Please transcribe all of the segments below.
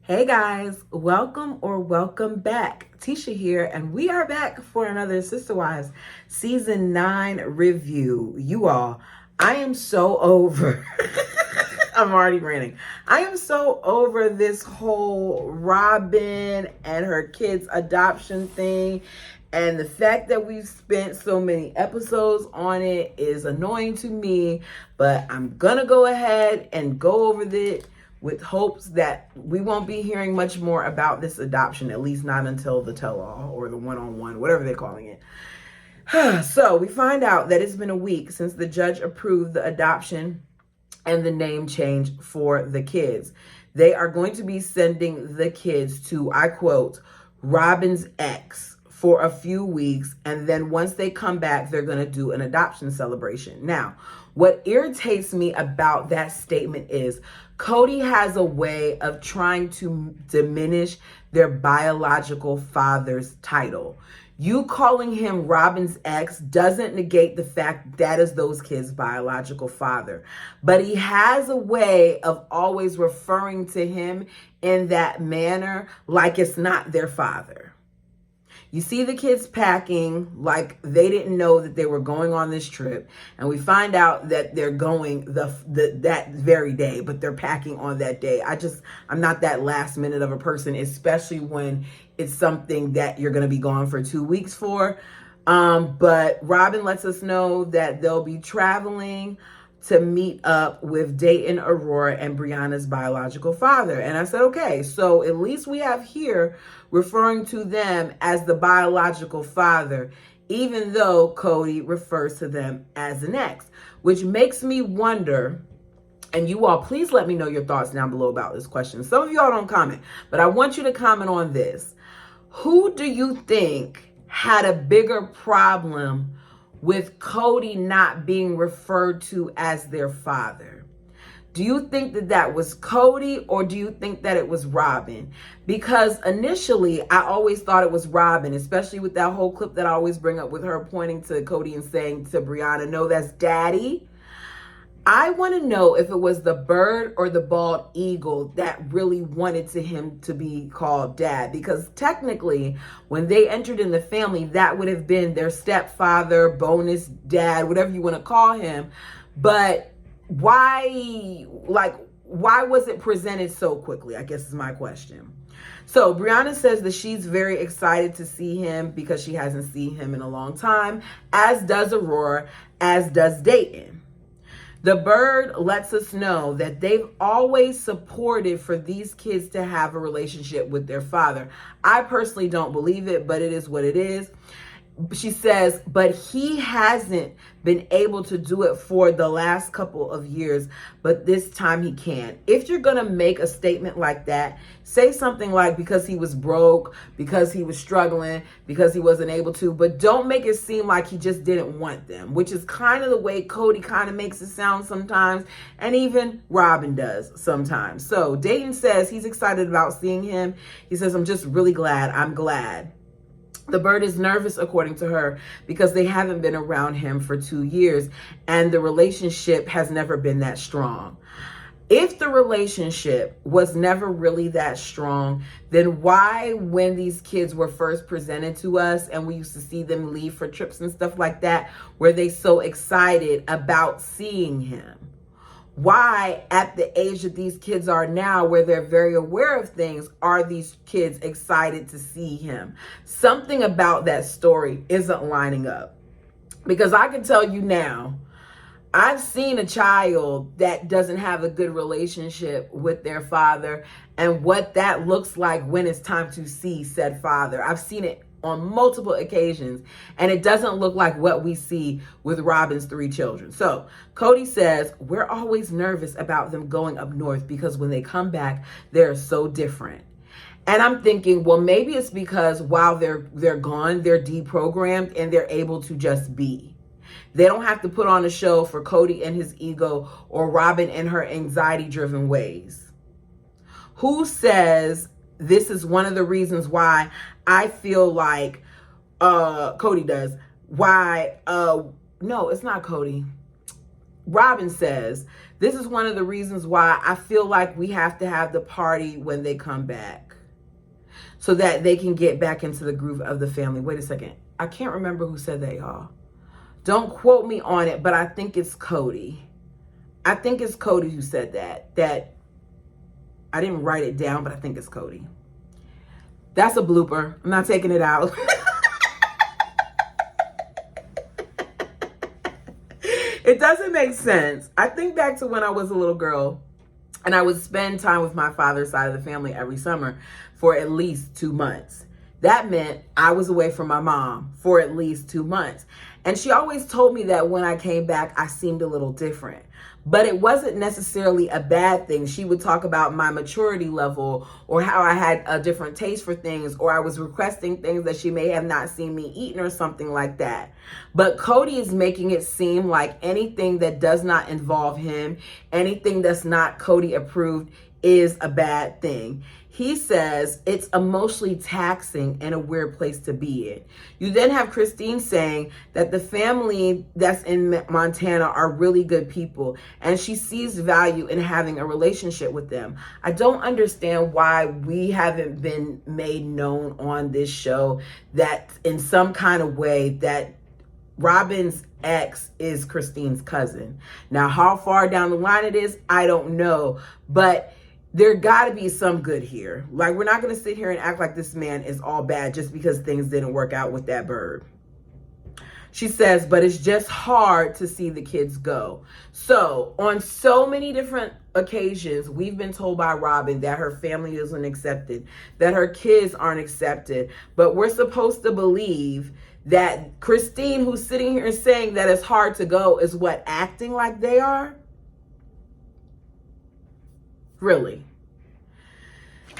Hey guys, welcome back. Tisha here, and we are back for another Sister Wives Season 9 review. You all, I am so over. I'm already ranting. I am so over this whole Robin and her kids' adoption thing. And the fact that we've spent so many episodes on it is annoying to me, but I'm gonna go ahead and go over it with hopes that we won't be hearing much more about this adoption, at least not until the tell-all or the one-on-one, whatever they're calling it. So we find out that it's been a week since the judge approved the adoption and the name change for the kids. They are going to be sending the kids to, I quote, Robin's ex for a few weeks, and then once they come back, they're going to do an adoption celebration. Now, what irritates me about that statement is Cody has a way of trying to diminish their biological father's title. You calling him Robin's ex doesn't negate the fact that is those kids' biological father. But he has a way of always referring to him in that manner like it's not their father. You see the kids packing like they didn't know that they were going on this trip, and we find out that they're going that very day, but they're packing on that day. I'm not that last minute of a person, especially when it's something that you're going to be gone for 2 weeks for. But Robin lets us know that they'll be traveling to meet up with Dayton, Aurora, and Brianna's biological father. And I said, okay, so at least we have here referring to them as the biological father, even though Cody refers to them as an ex, which makes me wonder, and you all, please let me know your thoughts down below about this question. Some of y'all don't comment, but I want you to comment on this. Who do you think had a bigger problem with Cody not being referred to as their father? Do you think that that was Cody, or do you think that it was Robin? Because initially, I always thought it was Robin, especially with that whole clip that I always bring up with her pointing to Cody and saying to Brianna, no, that's daddy. I want to know if it was the bird or the bald eagle that really wanted him to be called dad, because technically when they entered in the family, that would have been their stepfather, bonus dad, whatever you want to call him. But why was it presented so quickly, I guess is my question. So Brianna says that she's very excited to see him because she hasn't seen him in a long time, as does Aurora, as does Dayton. The bird lets us know that they've always supported for these kids to have a relationship with their father. I personally don't believe it, but it is what it is. She says, but he hasn't been able to do it for the last couple of years, but this time he can. If you're going to make a statement like that, say something like because he was broke, because he was struggling, because he wasn't able to, but don't make it seem like he just didn't want them, which is kind of the way Cody kind of makes it sound sometimes, and even Robin does sometimes. So Dayton says he's excited about seeing him. He says, I'm just really glad. I'm glad. The bird is nervous, according to her, because they haven't been around him for 2 years and the relationship has never been that strong. If the relationship was never really that strong, then why, when these kids were first presented to us and we used to see them leave for trips and stuff like that, were they so excited about seeing him? Why, at the age that these kids are now, where they're very aware of things, are these kids excited to see him? Something about that story isn't lining up. Because I can tell you now, I've seen a child that doesn't have a good relationship with their father and what that looks like when it's time to see said father. I've seen it on multiple occasions, and it doesn't look like what we see with Robin's 3 children. So Cody says, we're always nervous about them going up north because when they come back, they're so different. And I'm thinking, well, maybe it's because while they're gone, they're deprogrammed and they're able to just be. They don't have to put on a show for Cody and his ego or Robin and her anxiety-driven ways. Who says this is one of the reasons why I feel like Cody does. Why, no, it's not Cody. Robin says, this is one of the reasons why I feel like we have to have the party when they come back so that they can get back into the groove of the family. Wait a second. I can't remember who said that, y'all. Don't quote me on it, but I think it's Cody. I think it's Cody who said that I didn't write it down, but I think it's Cody. That's a blooper. I'm not taking it out. It doesn't make sense. I think back to when I was a little girl and I would spend time with my father's side of the family every summer for at least 2 months. That meant I was away from my mom for at least 2 months. And she always told me that when I came back, I seemed a little different. But it wasn't necessarily a bad thing. She would talk about my maturity level or how I had a different taste for things, or I was requesting things that she may have not seen me eating or something like that. But Cody is making it seem like anything that does not involve him, anything that's not Cody approved, is a bad thing. He says it's emotionally taxing and a weird place to be in. You then have Christine saying that the family that's in Montana are really good people and she sees value in having a relationship with them. I don't understand why we haven't been made known on this show that in some kind of way that Robin's ex is Christine's cousin. Now, how far down the line it is, I don't know, but there got to be some good here. Like, we're not going to sit here and act like this man is all bad just because things didn't work out with that bird. She says, but it's just hard to see the kids go. So on so many different occasions, we've been told by Robin that her family isn't accepted, that her kids aren't accepted. But we're supposed to believe that Christine, who's sitting here saying that it's hard to go, is what, acting like they are? Really?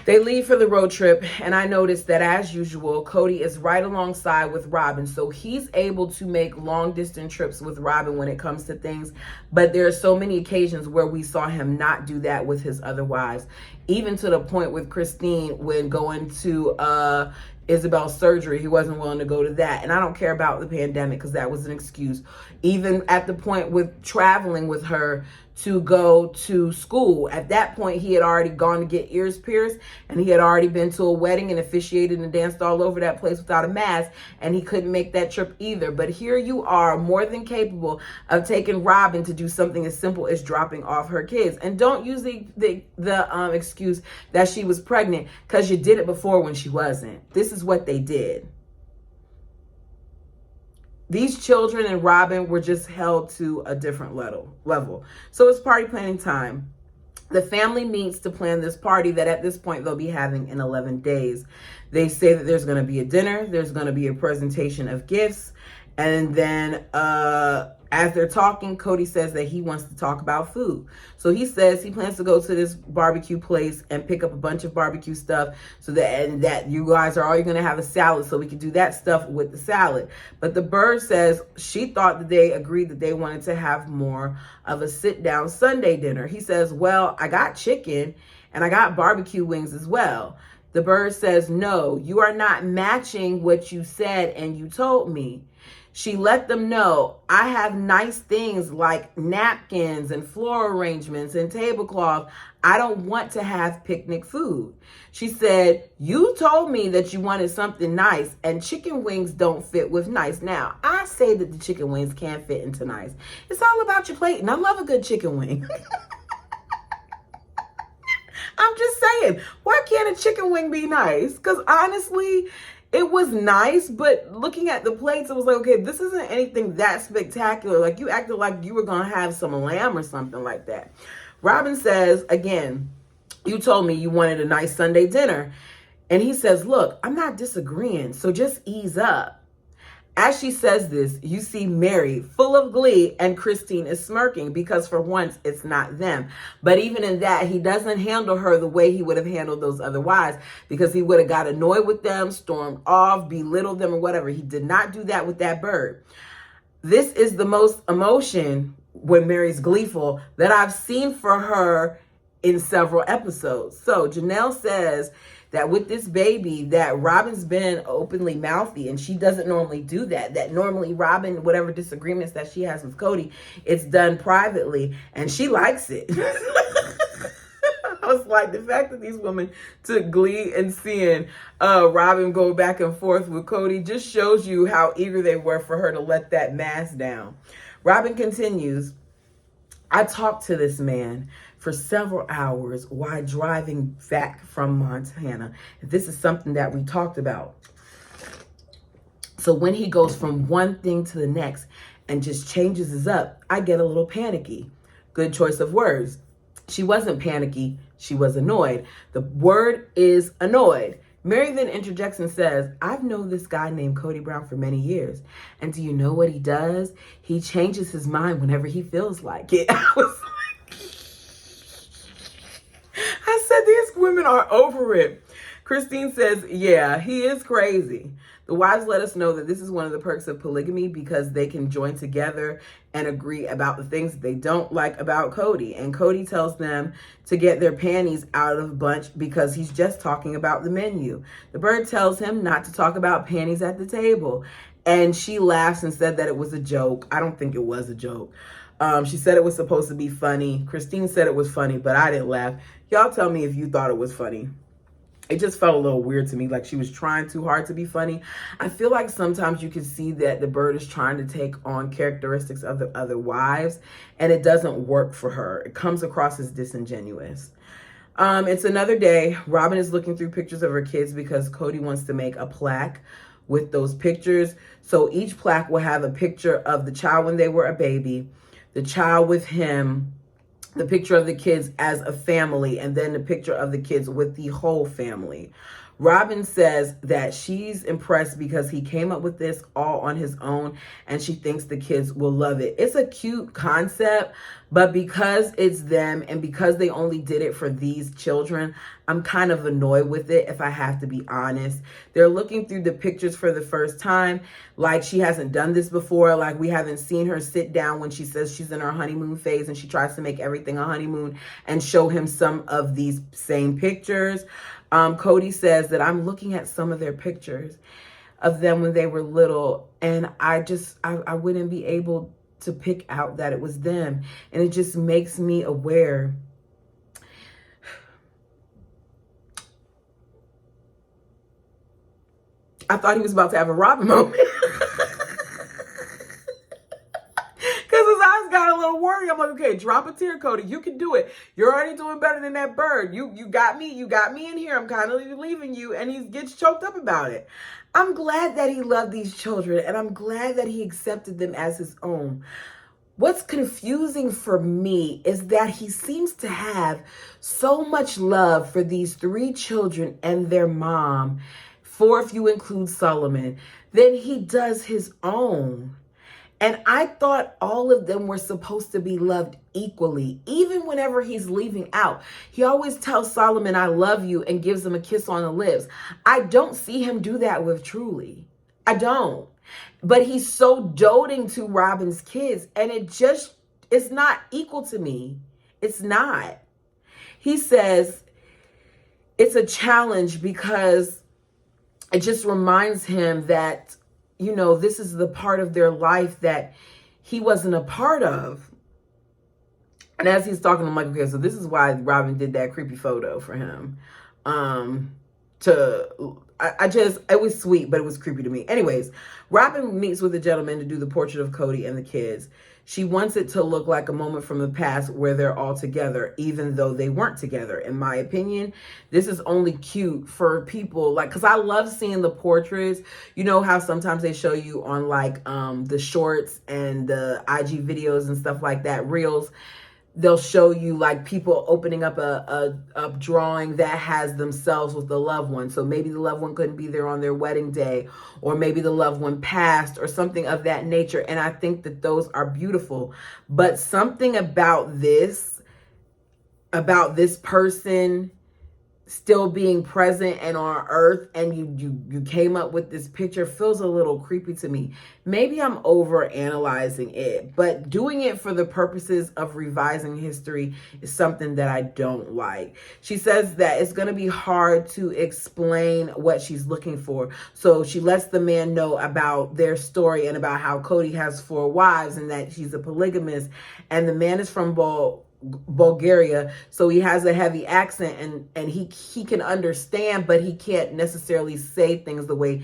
They leave for the road trip, and I noticed that, as usual, Cody is right alongside with Robin, so he's able to make long-distance trips with Robin when it comes to things, but there are so many occasions where we saw him not do that with his other wives, even to the point with Christine when going to Isabel's surgery, he wasn't willing to go to that. And I don't care about the pandemic because that was an excuse. Even at the point with traveling with her to go to school, at that point he had already gone to get ears pierced and he had already been to a wedding and officiated and danced all over that place without a mask, and he couldn't make that trip either. But here you are, more than capable of taking Robin to do something as simple as dropping off her kids. And don't use the excuse that she was pregnant, because you did it before when she wasn't. This is what they did. These children and Robin were just held to a different level. So it's party planning time. The family meets to plan this party that at this point they'll be having in 11 days. They say that there's going to be a dinner, there's going to be a presentation of gifts, and then as they're talking, Cody says that he wants to talk about food. So he says he plans to go to this barbecue place and pick up a bunch of barbecue stuff so that you guys are all going to have a salad so we can do that stuff with the salad. But the bird says she thought that they agreed that they wanted to have more of a sit-down Sunday dinner. He says, well, I got chicken and I got barbecue wings as well. The bird says, no, you are not matching what you said and you told me. She let them know, I have nice things like napkins and floral arrangements and tablecloth. I don't want to have picnic food. She said, you told me that you wanted something nice, and chicken wings don't fit with nice. Now, I say that the chicken wings can't fit into nice. It's all about your plate, and I love a good chicken wing. I'm just saying, why can't a chicken wing be nice? Because honestly, it was nice, but looking at the plates, it was like, okay, this isn't anything that spectacular. Like, you acted like you were going to have some lamb or something like that. Robin says, again, you told me you wanted a nice Sunday dinner. And he says, look, I'm not disagreeing, so just ease up. As she says this, you see Mary full of glee and Christine is smirking because for once it's not them. But even in that, he doesn't handle her the way he would have handled those other wives, because he would have got annoyed with them, stormed off, belittled them or whatever. He did not do that with that bird. This is the most emotion when Mary's gleeful that I've seen for her in several episodes. So Janelle says that with this baby, that Robin's been openly mouthy, and she doesn't normally do that. That normally Robin, whatever disagreements that she has with Cody, it's done privately, and she likes it. I was like, the fact that these women took glee in seeing Robin go back and forth with Cody just shows you how eager they were for her to let that mask down. Robin continues, I talked to this man for several hours while driving back from Montana. This is something that we talked about. So when he goes from one thing to the next and just changes his up, I get a little panicky. Good choice of words. She wasn't panicky. She was annoyed. The word is annoyed. Mary then interjects and says, I've known this guy named Cody Brown for many years. And do you know what he does? He changes his mind whenever he feels like it. I was like, I said, these women are over it. Christine says, yeah, he is crazy. The wives let us know that this is one of the perks of polygamy because they can join together and agree about the things that they don't like about Cody. And Cody tells them to get their panties out of the bunch because he's just talking about the menu. The bird tells him not to talk about panties at the table. And she laughs and said that it was a joke. I don't think it was a joke. She said it was supposed to be funny. Christine said it was funny, but I didn't laugh. Y'all tell me if you thought it was funny. It just felt a little weird to me, like she was trying too hard to be funny. I feel like sometimes you can see that the bird is trying to take on characteristics of the other wives, and it doesn't work for her. It comes across as disingenuous. It's another day. Robin is looking through pictures of her kids because Cody wants to make a plaque with those pictures. So each plaque will have a picture of the child when they were a baby, the child with him, the picture of the kids as a family, and then the picture of the kids with the whole family. Robin says that she's impressed because he came up with this all on his own, and she thinks the kids will love it. It's a cute concept, but because it's them and because they only did it for these children, I'm kind of annoyed with it, if I have to be honest. They're looking through the pictures for the first time, like she hasn't done this before, like we haven't seen her sit down when she says she's in her honeymoon phase and she tries to make everything a honeymoon and show him some of these same pictures. Cody says that I'm looking at some of their pictures of them when they were little, and I wouldn't be able to pick out that it was them. And it just makes me aware. I thought he was about to have a Robin moment. Got a little worried. I'm like, okay, drop a tear, Cody. You can do it. You're already doing better than that bird. You got me. You got me in here. I'm kind of leaving you. And he gets choked up about it. I'm glad that he loved these children, and I'm glad that he accepted them as his own. What's confusing for me is that he seems to have so much love for these 3 children and their mom, 4 if you include Solomon, then he does his own. And I thought all of them were supposed to be loved equally. Even whenever he's leaving out, he always tells Solomon, I love you, and gives him a kiss on the lips. I don't see him do that with Truly. I don't. But he's so doting to Robin's kids, and it's not equal to me. It's not. He says it's a challenge because it just reminds him that, you know, this is the part of their life that he wasn't a part of. And as he's talking, I'm like, okay, so this is why Robin did that creepy photo for him. It was sweet, but it was creepy to me. Anyways, Robin meets with a gentleman to do the portrait of Cody and the kids. She wants it to look like a moment from the past where they're all together, even though they weren't together. In my opinion, this is only cute for people, like, because I love seeing the portraits. You know how sometimes they show you on like the shorts and the IG videos and stuff like that, reels. They'll show you like people opening up a drawing that has themselves with the loved one. So maybe the loved one couldn't be there on their wedding day, or maybe the loved one passed or something of that nature. And I think that those are beautiful. But something about this person still being present and on earth, and you came up with this picture feels a little creepy to me. Maybe I'm over analyzing it, but doing it for the purposes of revising history is something that I don't like. She says that it's going to be hard to explain what she's looking for, so she lets the man know about their story and about how Cody has 4 wives and that she's a polygamist, and the man is from Bulgaria, so he has a heavy accent, and he can understand, but he can't necessarily say things the way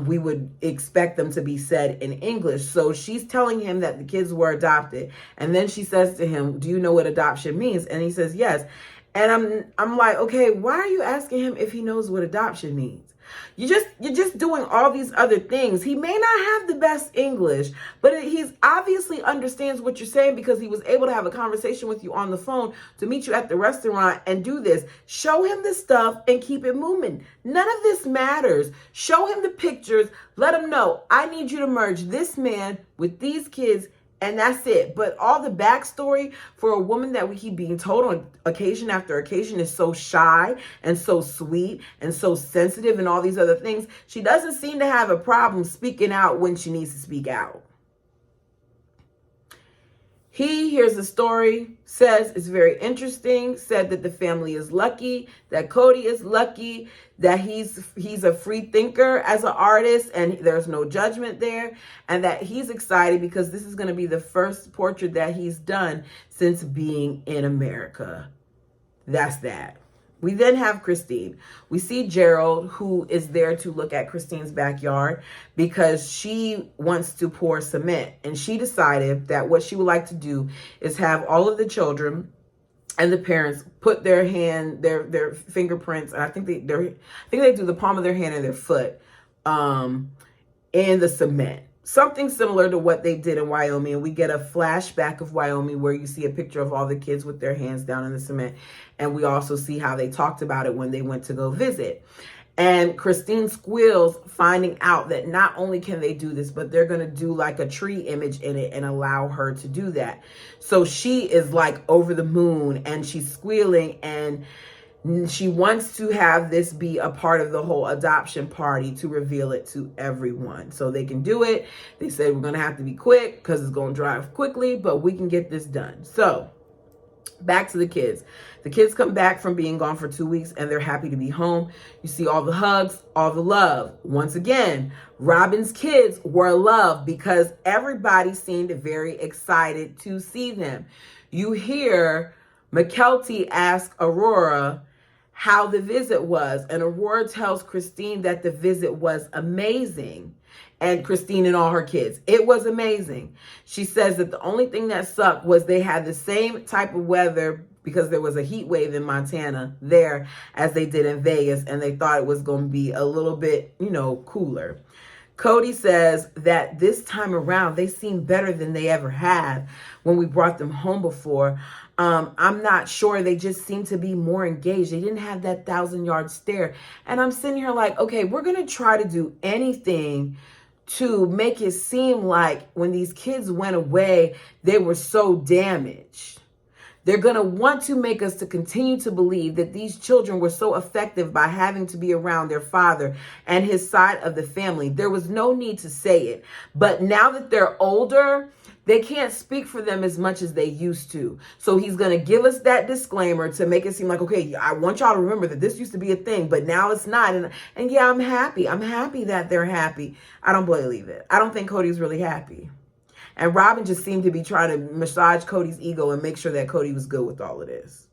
we would expect them to be said in English. So she's telling him that the kids were adopted, and then she says to him, "Do you know what adoption means?" And he says, "Yes." And I'm like, okay, why are you asking him if he knows what adoption means? You're just doing all these other things. He may not have the best English, but he's obviously understands what you're saying because he was able to have a conversation with you on the phone, to meet you at the restaurant and do this. Show him the stuff and keep it moving. None of this matters. Show him the pictures. Let him know, I need you to merge this man with these kids, and that's it. But all the backstory for a woman that we keep being told on occasion after occasion is so shy and so sweet and so sensitive and all these other things, she doesn't seem to have a problem speaking out when she needs to speak out. He hears the story, says it's very interesting, said that the family is lucky, that Cody is lucky, that he's a free thinker as an artist and there's no judgment there, and that he's excited because this is going to be the first portrait that he's done since being in America. That's that. We then have Christine. We see Gerald, who is there to look at Christine's backyard because she wants to pour cement. And she decided that what she would like to do is have all of the children and the parents put their fingerprints, and I think they do the palm of their hand and their foot in the cement. Something similar to what they did in Wyoming. And we get a flashback of Wyoming where you see a picture of all the kids with their hands down in the cement. And we also see how they talked about it when they went to go visit. And Christine squeals, finding out that not only can they do this, but they're going to do like a tree image in it and allow her to do that. So she is like over the moon and she's squealing, and she wants to have this be a part of the whole adoption party to reveal it to everyone so they can do it. They said, we're going to have to be quick because it's going to drive quickly, but we can get this done. So back to the kids. The kids come back from being gone for 2 weeks and they're happy to be home. You see all the hugs, all the love. Once again, Robin's kids were loved because everybody seemed very excited to see them. You hear McKelty ask Aurora how the visit was, and Aurora tells Christine that the visit was amazing. And Christine and all her kids, it was amazing. She says that the only thing that sucked was they had the same type of weather because there was a heat wave in Montana there as they did in Vegas, and they thought it was going to be a little bit, cooler. Cody says that this time around, they seem better than they ever have when we brought them home before. I'm not sure. They just seem to be more engaged. They didn't have that 1,000-yard stare. And I'm sitting here like, okay, we're going to try to do anything to make it seem like when these kids went away, they were so damaged. They're going to want to make us to continue to believe that these children were so effective by having to be around their father and his side of the family. There was no need to say it. But now that they're older, they can't speak for them as much as they used to. So he's going to give us that disclaimer to make it seem like, okay, I want y'all to remember that this used to be a thing, but now it's not. And yeah, I'm happy. I'm happy that they're happy. I don't believe it. I don't think Cody's really happy. And Robin just seemed to be trying to massage Cody's ego and make sure that Cody was good with all of this.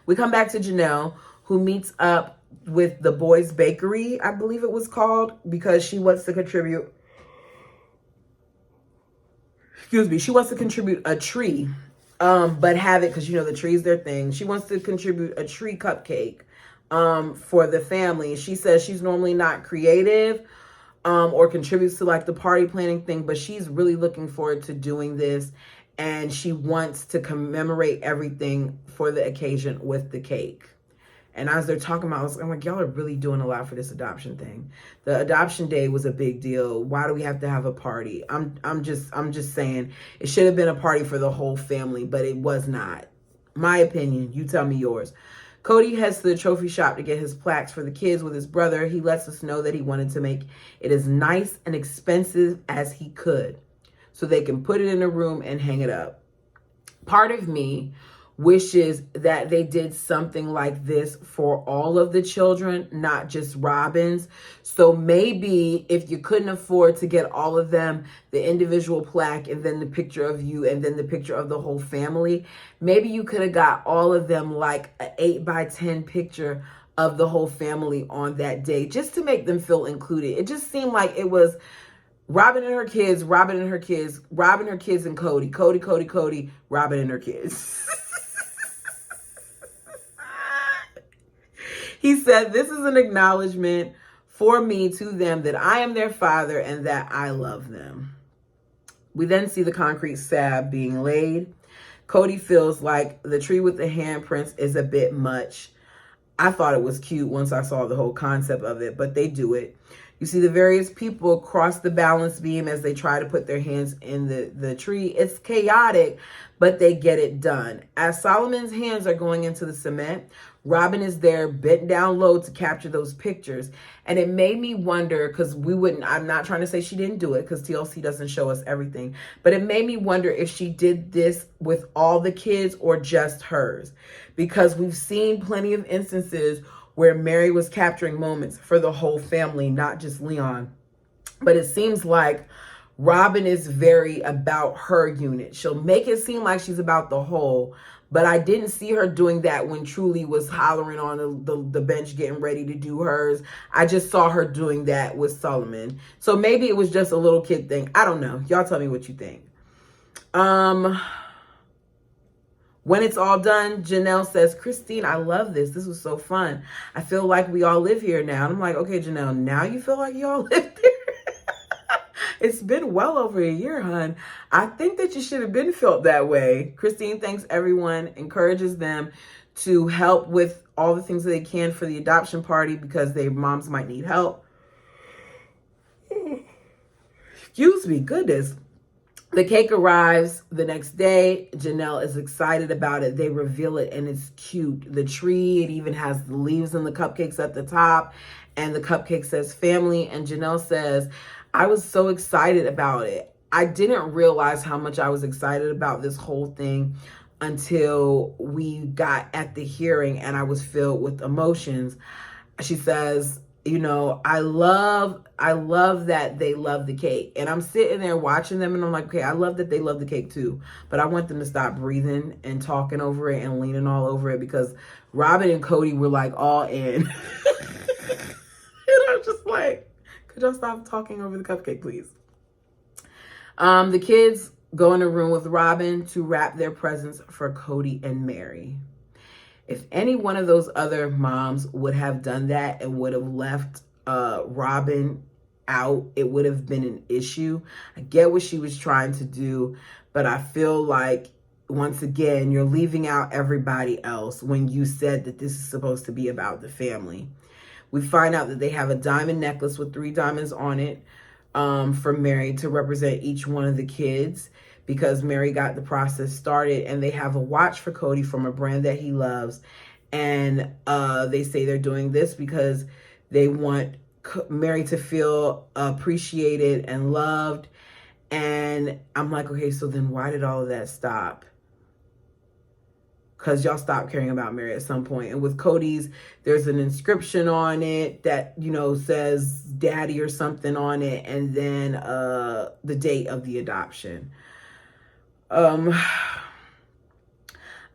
We come back to Janelle, who meets up with the Boys Bakery, I believe it was called, because she wants to contribute. She wants to contribute a tree, but have it, because the tree's their thing. She wants to contribute a tree cupcake for the family. She says she's normally not creative or contributes to like the party planning thing, but she's really looking forward to doing this, and she wants to commemorate everything for the occasion with the cake. And as they're talking about, I'm like, y'all are really doing a lot for this adoption thing. The adoption day was a big deal. Why do we have to have a party? I'm just saying it should have been a party for the whole family, but it was not. My opinion. You tell me yours. Cody heads to the trophy shop to get his plaques for the kids with his brother. He lets us know that he wanted to make it as nice and expensive as he could so they can put it in a room and hang it up. Part of me wishes that they did something like this for all of the children, not just Robin's. So maybe if you couldn't afford to get all of them the individual plaque and then the picture of you and then the picture of the whole family, maybe you could have got all of them like an 8x10 picture of the whole family on that day, just to make them feel included. It just seemed like it was Robin and her kids, Robin and her kids, Robin, her kids, and Cody, Robin and her kids. He said, "This is an acknowledgement for me to them that I am their father and that I love them." We then see the concrete slab being laid. Cody feels like the tree with the handprints is a bit much. I thought it was cute once I saw the whole concept of it, but they do it. You see the various people cross the balance beam as they try to put their hands in the tree. It's chaotic, but they get it done. As Solomon's hands are going into the cement, Robin is there bent down low to capture those pictures. And it made me wonder, because I'm not trying to say she didn't do it, because TLC doesn't show us everything, but it made me wonder if she did this with all the kids or just hers. Because we've seen plenty of instances where Mary was capturing moments for the whole family, not just Leon. But it seems like Robin is very about her unit. She'll make it seem like she's about the whole, but I didn't see her doing that when Truly was hollering on the bench getting ready to do hers. I just saw her doing that with Solomon. So maybe it was just a little kid thing. I don't know. Y'all tell me what you think. When it's all done, Janelle says, "Christine, I love this. This was so fun. I feel like we all live here now." And I'm like, okay, Janelle, now you feel like you all live there? It's been well over a year, hon. I think that you should have been felt that way. Christine thanks everyone, encourages them to help with all the things that they can for the adoption party because their moms might need help. Excuse me, goodness. The cake arrives the next day. Janelle is excited about it. They reveal it and it's cute. The tree, it even has the leaves and the cupcakes at the top. And the cupcake says family. And Janelle says, "I was so excited about it. I didn't realize how much I was excited about this whole thing until we got at the hearing and I was filled with emotions." She says, "You know, I love that they love the cake." And I'm sitting there watching them and I'm like, okay, I love that they love the cake too. But I want them to stop breathing and talking over it and leaning all over it, because Robin and Cody were like all in. And I'm just like, could y'all stop talking over the cupcake, please? The kids go in a room with Robin to wrap their presents for Cody and Mary. If any one of those other moms would have done that and would have left Robin out, it would have been an issue. I get what she was trying to do, but I feel like, once again, you're leaving out everybody else when you said that this is supposed to be about the family. We find out that they have a diamond necklace with 3 diamonds on it for Mary to represent each one of the kids, because Mary got the process started. And they have a watch for Cody from a brand that he loves. And they say they're doing this because they want Mary to feel appreciated and loved. And I'm like, okay, so then why did all of that stop? Because y'all stopped caring about Mary at some point. And with Cody's, there's an inscription on it that, you know, says daddy or something on it. And then the date of the adoption. I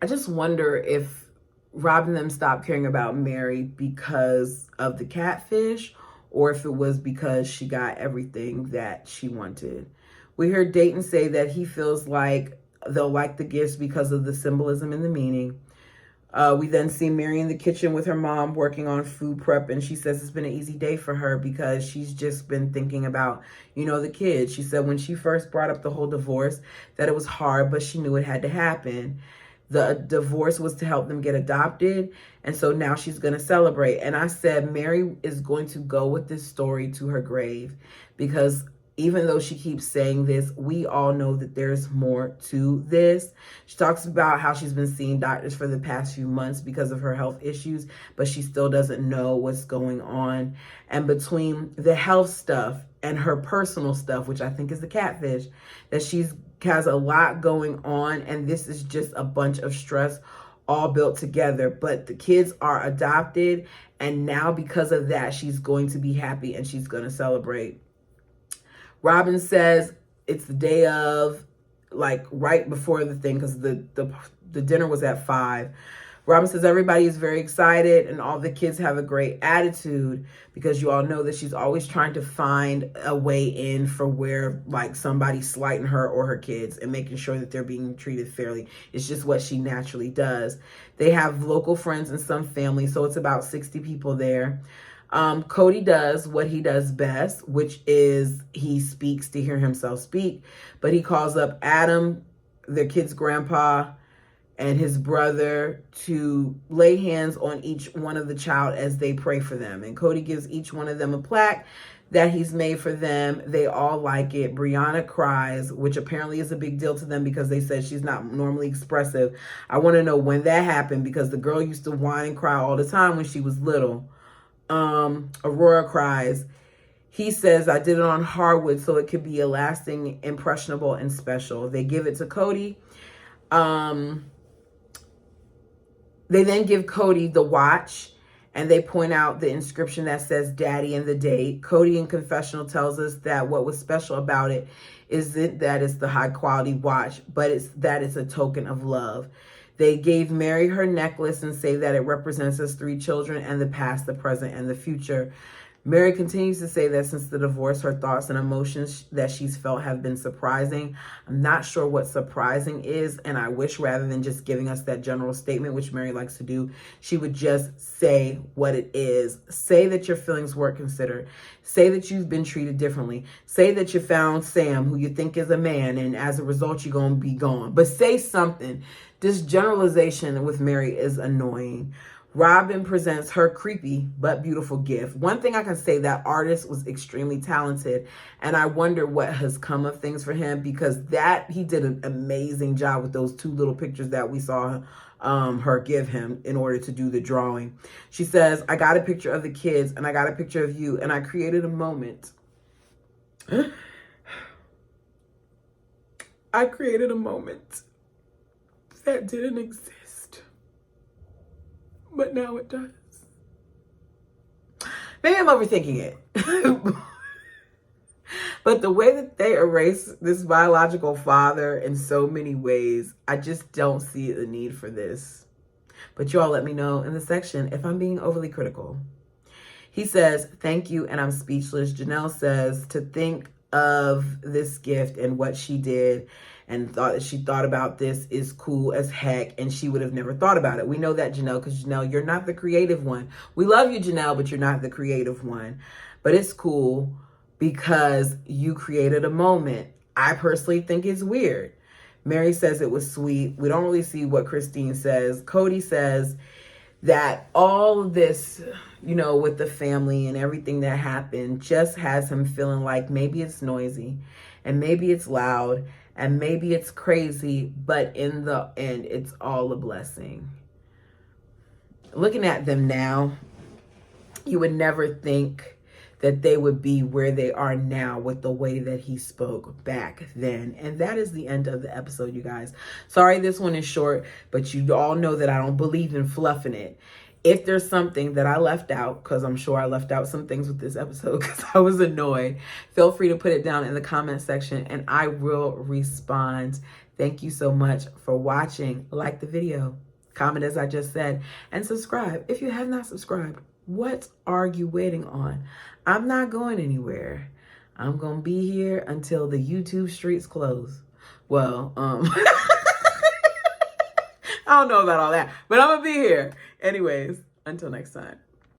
just wonder if Robin and them stopped caring about Mary because of the catfish, or if it was because she got everything that she wanted. We heard Dayton say that he feels like they'll like the gifts because of the symbolism and the meaning. We then see Mary in the kitchen with her mom working on food prep, and she says it's been an easy day for her because she's just been thinking about, you know, the kids. She said when she first brought up the whole divorce that it was hard, but she knew it had to happen. The divorce was to help them get adopted, and so now she's going to celebrate. And I said Mary is going to go with this story to her grave, because even though she keeps saying this, we all know that there's more to this. She talks about how she's been seeing doctors for the past few months because of her health issues, but she still doesn't know what's going on. And between the health stuff and her personal stuff, which I think is the catfish, that she's has a lot going on, and this is just a bunch of stress all built together. But the kids are adopted, and now because of that, she's going to be happy and she's going to celebrate. Robin says it's the day of, like right before the thing, because the dinner was at 5. Robin says everybody is very excited and all the kids have a great attitude, because you all know that she's always trying to find a way in for where like somebody's slighting her or her kids and making sure that they're being treated fairly. It's just what she naturally does. They have local friends and some family, so it's about 60 people there. Cody does what he does best, which is he speaks to hear himself speak, but he calls up Adam, their kid's grandpa, and his brother to lay hands on each one of the child as they pray for them. And Cody gives each one of them a plaque that he's made for them. They all like it. Brianna cries, which apparently is a big deal to them because they said she's not normally expressive. I want to know when that happened, because the girl used to whine and cry all the time when she was little. Aurora cries. He says, I did it on hardwood so it could be a lasting, impressionable, and special. They give it to Cody. They then give Cody the watch, and they point out the inscription that says Daddy and the date. Cody in confessional tells us that what was special about it is that it's the high quality watch, but it's a token of love. They gave Mary her necklace and say that it represents us 3 children and the past, the present, and the future. Mary continues to say that since the divorce, her thoughts and emotions that she's felt have been surprising. I'm not sure what surprising is, and I wish rather than just giving us that general statement, which Mary likes to do, she would just say what it is. Say that your feelings weren't considered. Say that you've been treated differently. Say that you found Sam, who you think is a man, and as a result, you're going to be gone. But say something. This generalization with Mary is annoying. Robin presents her creepy but beautiful gift. One thing I can say, that artist was extremely talented, and I wonder what has come of things for him, because that he did an amazing job with those 2 little pictures that we saw her give him in order to do the drawing. She says, I got a picture of the kids and I got a picture of you, and I created a moment. I created a moment that didn't exist, but now it does. Maybe I'm overthinking it. But the way that they erase this biological father in so many ways, I just don't see the need for this. But you all let me know in the section if I'm being overly critical. He says, thank you, and I'm speechless. Janelle says to think of this gift and what she did and thought that she thought about this is cool as heck, and she would have never thought about it. We know that, Janelle, because Janelle, you're not the creative one. We love you, Janelle, but you're not the creative one. But it's cool because you created a moment. I personally think it's weird. Mary says it was sweet. We don't really see what Christine says. Cody says that all of this, you know, with the family and everything that happened just has him feeling like maybe it's noisy and maybe it's loud and maybe it's crazy, but in the end, it's all a blessing. Looking at them now, you would never think that they would be where they are now with the way that he spoke back then. And that is the end of the episode, you guys. Sorry this one is short, but you all know that I don't believe in fluffing it. If there's something that I left out, because I'm sure I left out some things with this episode because I was annoyed, feel free to put it down in the comment section and I will respond. Thank you so much for watching. Like the video, comment as I just said, and subscribe if you have not subscribed. What are you waiting on? I'm not going anywhere. I'm going to be here until the YouTube streets close. Well, I don't know about all that, but I'm going to be here. Anyways, until next time.